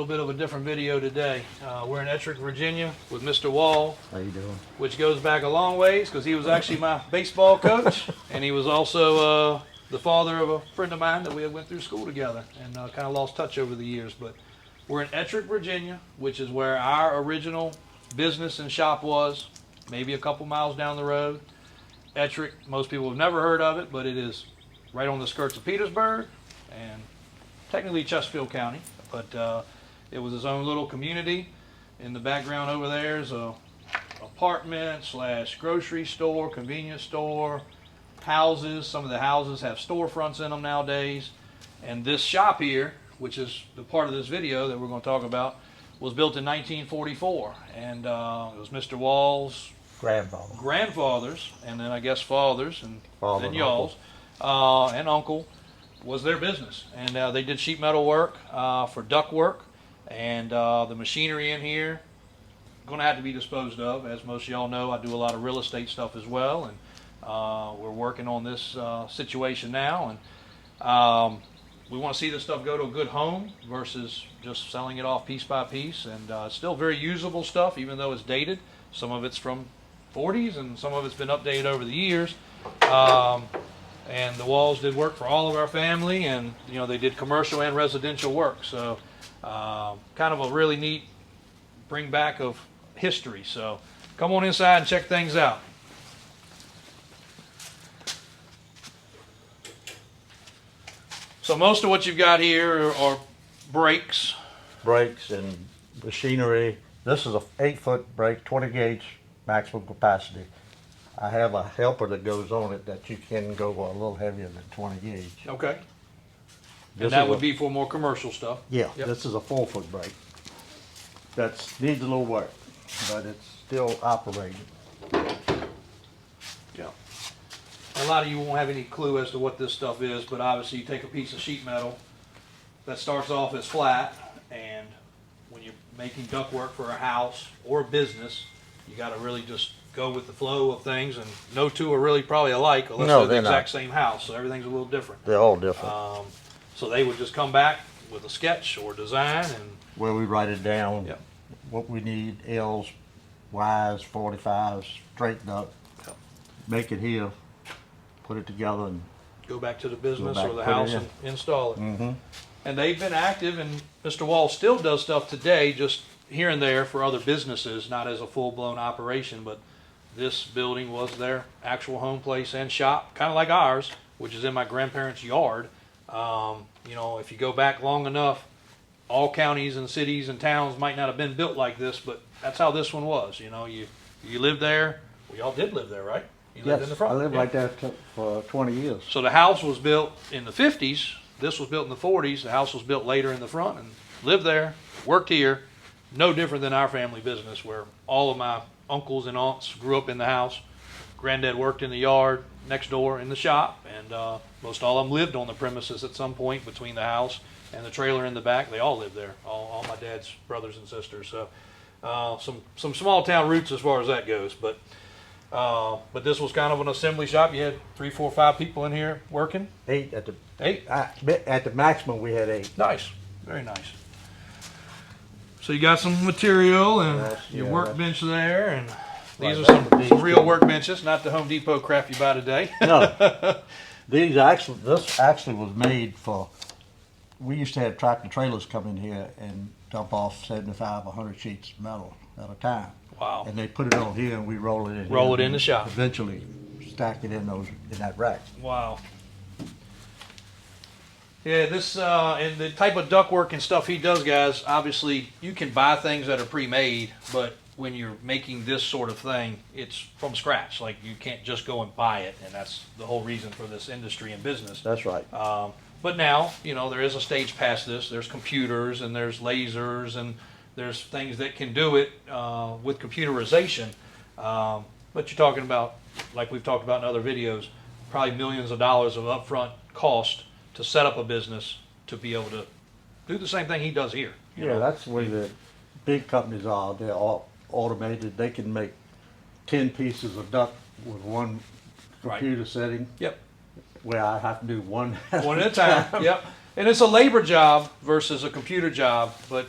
bit of a different video today. We're in Ettrick, Virginia with Mr. Wall. How you doing? Which goes back a long ways because he was actually my baseball coach and he was also the father of a friend of mine that we went through school together and kind of lost touch over the years. But we're in Ettrick, Virginia, which is where our original business and shop was, maybe a couple miles down the road. Ettrick, most people have never heard of it, but it is right on the skirts of Petersburg and technically Chesterfield County, but it was his own little community. In the background over there is a apartment slash grocery store, convenience store, houses. Some of the houses have storefronts in them nowadays. And this shop here, which is the part of this video that we're going to talk about, was built in 1944. And it was Mr. Wall's grandfathers, and then I guess fathers, and then y'all's, and uncle, was their business. And they did sheet metal work for duct work. And the machinery in here going to have to be disposed of. As most of y'all know, I do a lot of real estate stuff as well, and we're working on this situation now, and we want to see this stuff go to a good home versus just selling it off piece by piece. And it's still very usable stuff, even though it's dated. Some of it's from 40s and some of it's been updated over the years. And the Walls did work for all of our family, and you know, they did commercial and residential work, so kind of a really neat bring back of history. So come on inside and check things out. So most of what you've got here are brakes. Brakes and machinery. This is a 8-foot brake, 20 gauge maximum capacity. I have a helper that goes on it that you can go a little heavier than 20 gauge. Okay. This And that is would be for more commercial stuff. Yeah, Yep. This is a 4-foot brake. That needs a little work, but it's still operating. Yeah. A lot of you won't have any clue as to what this stuff is, but obviously you take a piece of sheet metal that starts off as flat, and when you're making ductwork for a house or a business, you got to really just go with the flow of things, and no two are really probably alike unless they're the exact same house, so everything's a little different. They're all different. So they would just come back with a sketch or design, and where we write it down, yep, what we need, L's, Y's, 45s, straighten up, yep, make it here, put it together, and go back to the business back, or the put it house in. and install it. mm-hmm. And they've been active, and Mr. Wall still does stuff today, just here and there for other businesses, not as a full-blown operation, but this building was their actual home place and shop, kind of like ours, which is in my grandparents' yard. You know, if you go back long enough, all counties and cities and towns might not have been built like this, but that's how this one was. You know, you lived there. We all did live there, right? You lived in the front. I lived Yeah. right there for 20 years. So the house was built in the 50s. This was built in the 40s. The house was built later in the front, and lived there, worked here. No different than our family business, where all of my uncles and aunts grew up in the house. Granddad worked in the yard next door in the shop, and most all of them lived on the premises at some point between the house and the trailer in the back. They all lived there, all my dad's brothers and sisters. So some small town roots as far as that goes. But this was kind of an assembly shop. You had 3, 4, 5 people in here working. 8 at the 8. at the maximum. We had 8. Nice, very nice. So you got some material and your workbench there, and these are some real workbenches, not the Home Depot crap you buy today. No, this actually was made for. We used to have tractor trailers come in here and dump off 75, 100 sheets of metal at a time. Wow. And they put it on here, and we roll it in. Roll it in the shop. Eventually, stack it in that rack. Wow. Yeah, this and the type of ductwork and stuff he does, guys. Obviously, you can buy things that are pre-made, but when you're making this sort of thing, it's from scratch. Like, you can't just go and buy it, and that's the whole reason for this industry and business. That's right. But now, you know, there is a stage past this. There's computers and there's lasers and there's things that can do it with computerization. But you're talking about, like we've talked about in other videos, probably millions of dollars of upfront cost to set up a business to be able to do the same thing he does here. You know? That's the way the big companies are. They're all automated. They can make 10 pieces of duct with one computer setting. Yep. Where I have to do one at a time. Yep. And it's a labor job versus a computer job, but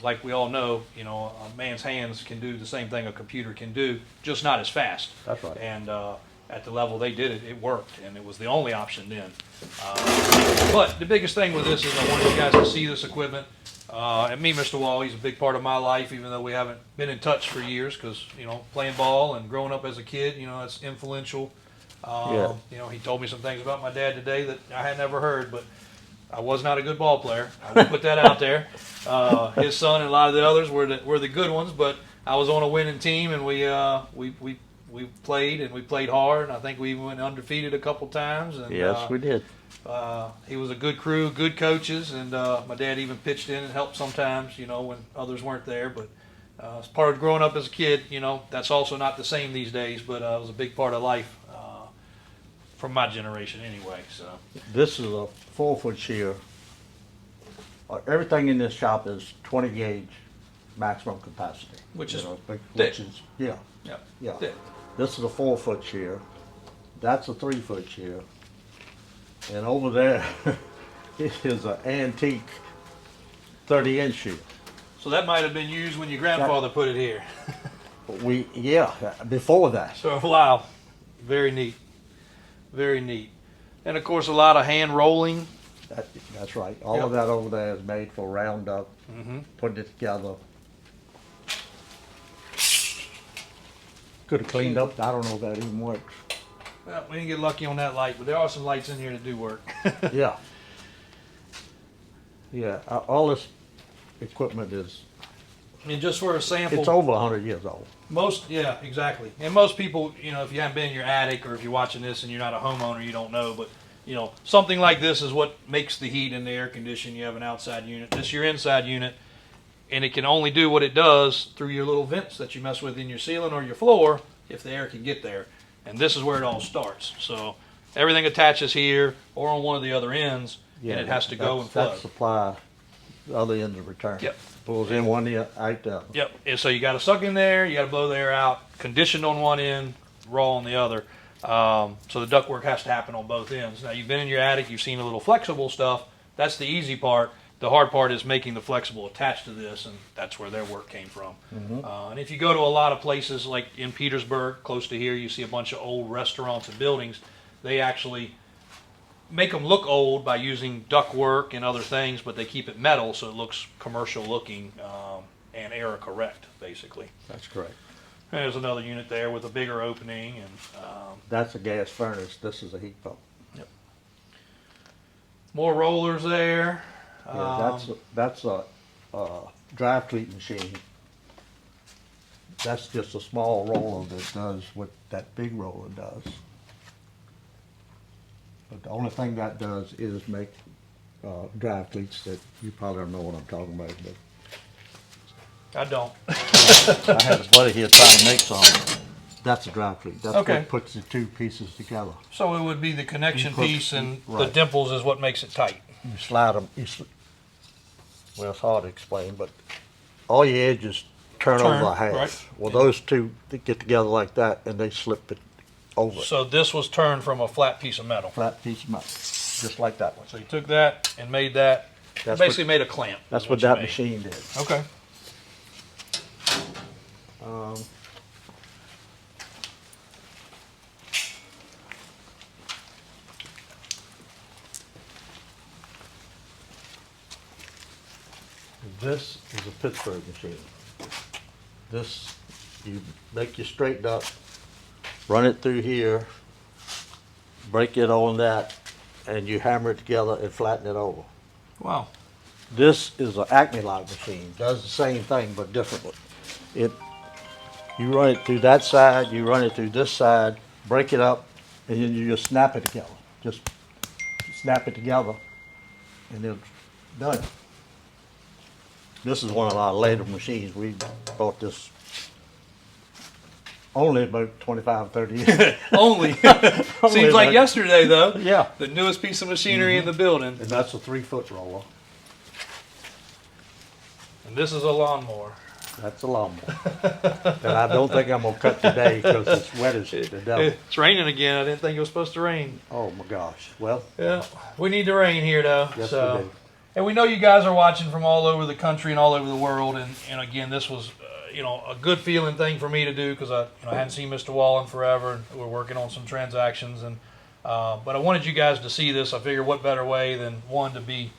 like we all know, a man's hands can do the same thing a computer can do, just not as fast. That's right. And at the level they did it, it worked, and it was the only option then. But the biggest thing with this is I wanted you guys to see this equipment. And me, Mr. Wall, he's a big part of my life, even though we haven't been in touch for years, because playing ball and growing up as a kid, that's influential. Yeah. He told me some things about my dad today that I had never heard, but I was not a good ball player. I will put that out there. His son and a lot of the others were the good ones, but I was on a winning team, and we played, and we played hard. And I think we went undefeated a couple times. And, Yes, we did. He was a good crew, good coaches, and my dad even pitched in and helped sometimes, when others weren't there. But as part of growing up as a kid, that's also not the same these days, but it was a big part of life from my generation anyway. So This is a 4-foot shear. Everything in this shop is 20 gauge maximum capacity. Which is thick. thick. Yeah. yeah, thick. This is a 4-foot shear. That's a 3-foot shear. And over there is an antique 30-inch shear. So that might have been used when your grandfather put it here. Before that. So wow, very neat, very neat. And of course, a lot of hand rolling. That's right. All of that over there is made for roundup, putting it together. Could have cleaned up. I don't know if that even works. Well, we didn't get lucky on that light, but there are some lights in here that do work. Yeah. All this equipment is. I mean, just for a sample. It's over 100 years old. Yeah, exactly. And most people, if you haven't been in your attic or if you're watching this and you're not a homeowner, you don't know, but something like this is what makes the heat in the air condition. You have an outside unit. This is your inside unit, and it can only do what it does through your little vents that you mess with in your ceiling or your floor if the air can get there. And this is where it all starts. So everything attaches here or on one of the other ends, and it has to go and flow. That supply, the other end of return. Yep. Pulls in one end, out the other. Yep. And so you got to suck in there, you got to blow the air out, conditioned on one end, raw on the other. So the ductwork has to happen on both ends. Now you've been in your attic, you've seen a little flexible stuff. That's the easy part. The hard part is making the flexible attached to this, and that's where their work came from. And if you go to a lot of places like in Petersburg, close to here, you see a bunch of old restaurants and buildings. They actually make them look old by using ductwork and other things, but they keep it metal so it looks commercial looking and error correct, basically. That's correct. And there's another unit there with a bigger opening, and That's a gas furnace. This is a heat pump. yep. More rollers there. That's a dry cleat machine. That's just a small roller that does what that big roller does. But the only thing that does is make dry cleats that you probably don't know what I'm talking about. But I don't. I had a buddy here trying to make some. That's a dry cleat. That's Okay. what puts the two pieces together. So it would be the connection You put- piece, and the right. dimples is what makes it tight. You slide them. Well, it's hard to explain, but all your edges turn over a half. right. Well, those two they get together like that, and they slip it over. So this was turned from a flat piece of metal. Flat piece of metal, just like that one. So you took that and made that. That's Basically made a clamp. That's is what you that made. machine did. Okay. This is a Pittsburgh machine. This, you make your straight duct, run it through here, break it on that, and you hammer it together and flatten it over. Wow. This is an Acme lock machine. Does the same thing but differently. You run it through that side, you run it through this side, break it up, and then you just snap it together. Just snap it together, and it's done. This is one of our later machines. We bought this only about 25, 30 years. Only. Only Seems like about- yesterday, though. Yeah. The newest piece of machinery in the building. And that's a 3-foot roller. And this is a lawnmower. That's a lawnmower. And I don't think I'm gonna cut today because it's wet as the devil. It's raining again. I didn't think it was supposed to rain. Oh my gosh. Well, Yeah, we need the rain here though. yes so. we do. And we know you guys are watching from all over the country and all over the world. And again, this was, a good feeling thing for me to do because I hadn't seen Mr. Wall in forever. And we're working on some transactions. But I wanted you guys to see this. I figured what better way than one to be,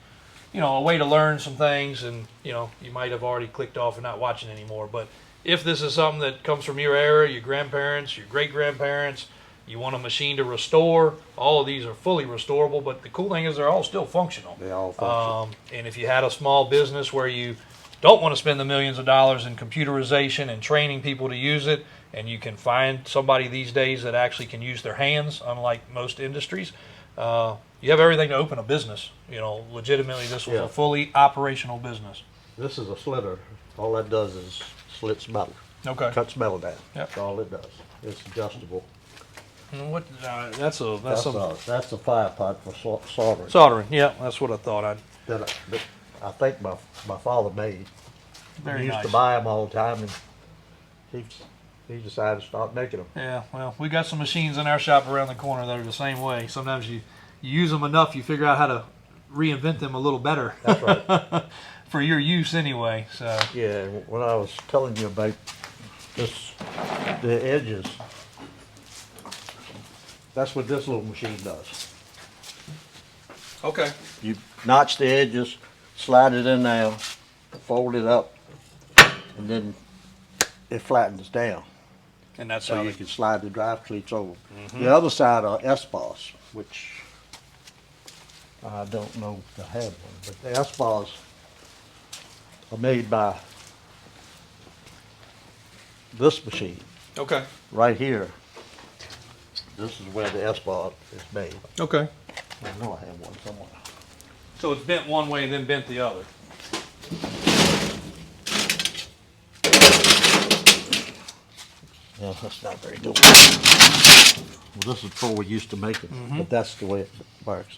a way to learn some things. And, you might have already clicked off and not watching anymore. But if this is something that comes from your era, your grandparents, your great-grandparents, you want a machine to restore, all of these are fully restorable, but the cool thing is they're all still functional. They all function. And if you had a small business where you don't want to spend the millions of dollars in computerization and training people to use it, and you can find somebody these days that actually can use their hands, unlike most industries, you have everything to open a business. Legitimately, this was a fully operational business. This is a slitter. All that does is slits metal. Okay. Cuts metal down. Yep. That's all it does. It's adjustable. And what? That's That's a fire pot for soldering. soldering. Yeah, that's what I thought. That I think my father made. Very He used nice. to buy them all the time, and he decided to start making them. Yeah, well, we got some machines in our shop around the corner that are the same way. Sometimes you use them enough, you figure out how to reinvent them a little better. That's right. For your use anyway. So Yeah, when I was telling you about this, the edges, that's what this little machine does. okay. You notch the edges, slide it in there, fold it up, and then it flattens down. And that's So how you they can slide the drive cleats over. The other side are S-bars, which I don't know if I have one, but the S-bars are made by this machine Okay. right here. This is where the S-bar is made. Okay. I know I have one somewhere. So it's bent one way and then bent the other. Yeah, that's not very good. Well, this is before we used to make it, but that's the way it works.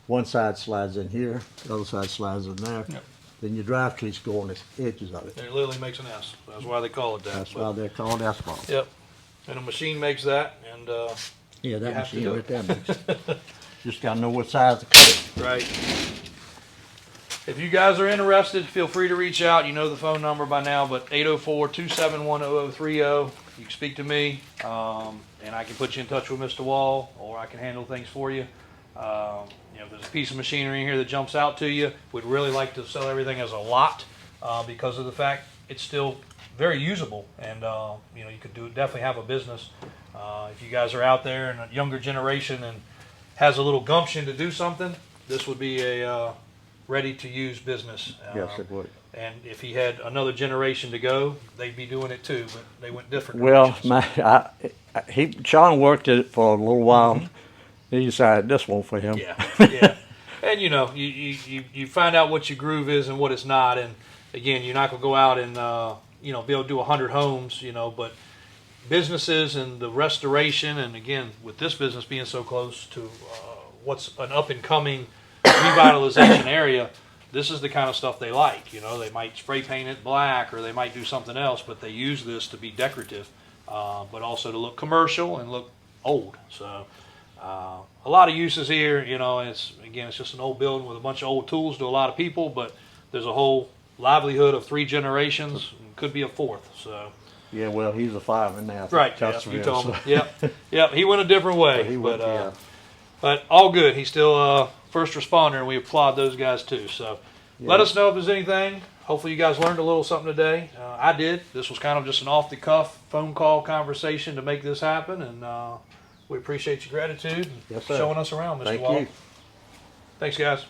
One side slides in here, the other side slides in there. Yep. Then your drive cleats go on the edges of it. It literally makes an S. That's why they call it that. That's But- why they're called S-bars. Yep. And a machine makes that, and Yeah, that have to machine do right there makes it. Just gotta know what size to cut it. right. If you guys are interested, feel free to reach out. You know the phone number by now, but 804-271-0030. You can speak to me, and I can put you in touch with Mr. Wall, or I can handle things for you. If there's a piece of machinery in here that jumps out to you, we'd really like to sell everything as a lot because of the fact it's still very usable, and you could definitely have a business. If you guys are out there and a younger generation and has a little gumption to do something, this would be a ready-to-use business. Yes, it would. And if he had another generation to go, they'd be doing it too, but they went different Well, directions. Sean worked at it for a little while. He decided this one for him. Yeah, yeah. And you find out what your groove is and what it's not. And again, you're not gonna go out and be able to do 100 homes, but businesses and the restoration, and again, with this business being so close to what's an up and coming revitalization area, this is the kind of stuff they like. They might spray paint it black, or they might do something else, but they use this to be decorative, but also to look commercial and look old. So a lot of uses here. It's just an old building with a bunch of old tools to a lot of people, but there's a whole livelihood of 3 generations, and could be a 4th. So Yeah, well, he's a fireman now. right, yeah, you told me. Yep. He went a different way, He went, yeah. but all good. He's still a first responder, and we applaud those guys too. So let us know if there's anything. Hopefully you guys learned a little something today. I did. This was kind of just an off-the-cuff phone call conversation to make this happen, and we appreciate your gratitude and Yes, sir. showing us around, Mr. Thank Wall. you. Thanks, guys.